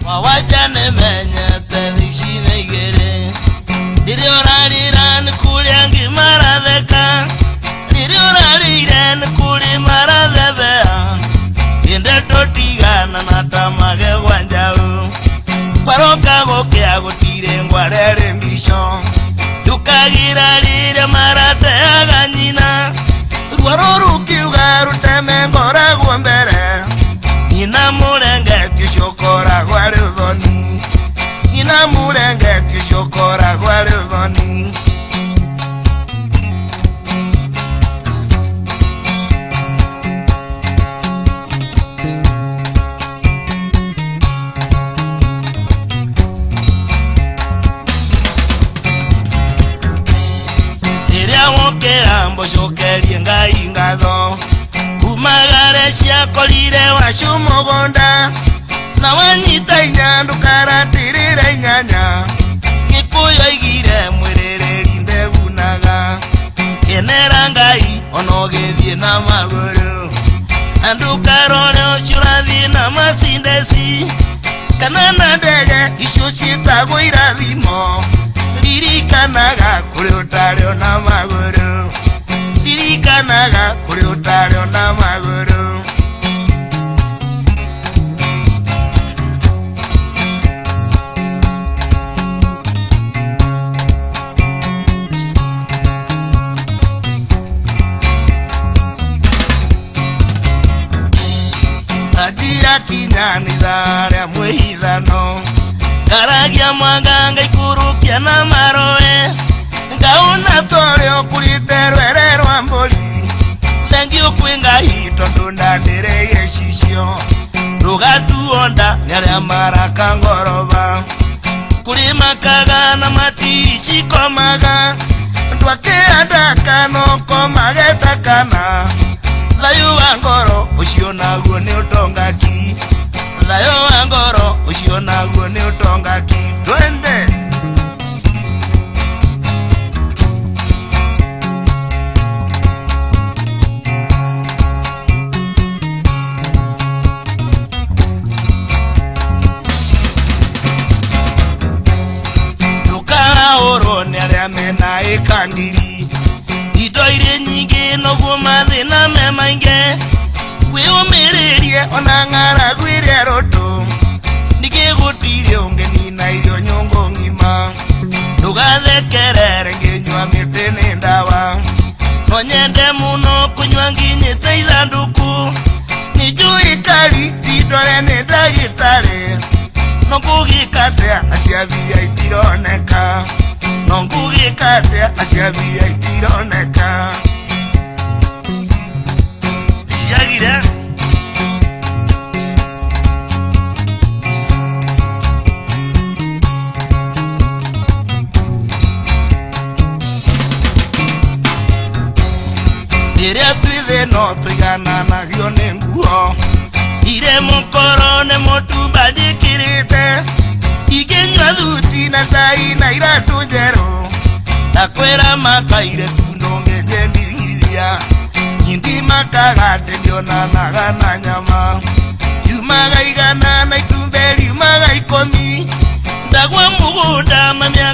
wawajane menye telishine igere ndiriorarirani kuliangi maradheka ndiriorarirani kuli maradhebea inde totigana natamage wanjau kwaroka gokea gutire ngwarere mbisho tukagira rire marate aganyina rwaroruki ugaruteme ngora guombere nina murenge tishokora gwaruzoni nina murenge tishokora gwaruzoni Ambo shokeri ngai ngazo umagare shakolire washumogonda na wanyita inyandu karatirire nyanya Kikuyu igire mwerere rinde bunaga enera ngai onogethie na maguru andu karone oshurathi na masindesi kanana ndege icio cietagwo irathimo ririkanaga kuri utario na maguru ririkanaga kuri utario na maguru Adia kinyani zare mwihithano Karagia mwaganga ikurukia na maroe Ngauna toreo kuliterwere rwamboli Tengi ukwinga hito ndunda ndere yeshishio Rugatu onda nyare maraka ngoroba Kulima kaga na mati chikomaga Ndwake adaka no komageta kana Layo wangoro ushio guo ni utongaki Layo wangoro ushio guo ni utongaki Twende Tukara oro nere mena ikandiri Idoire nyingi no gumathi na memainge Wiumirerie onangara gwire roto Nikigutire ungeni na irio nyongo ngima Ndugathekerere nginywa miti ni ndawa No nyende muno kunywa nginyite ithanduku Nijui kari tidore ni ndagitari No ngugikatea aciavia itironeka No ngugikatea aciavia itironeka Siagire Ire tuize no tuyana na gyo nenguo Ire mukoro ne motumba jikirite Igenywa dhuti na sai na iratu njero Takwera makaire tunonge jendihithia Indi makagate ndiona nagana nyama Yumaga igana na itumberi yumaga ikomi Ndagwa mugunda mamia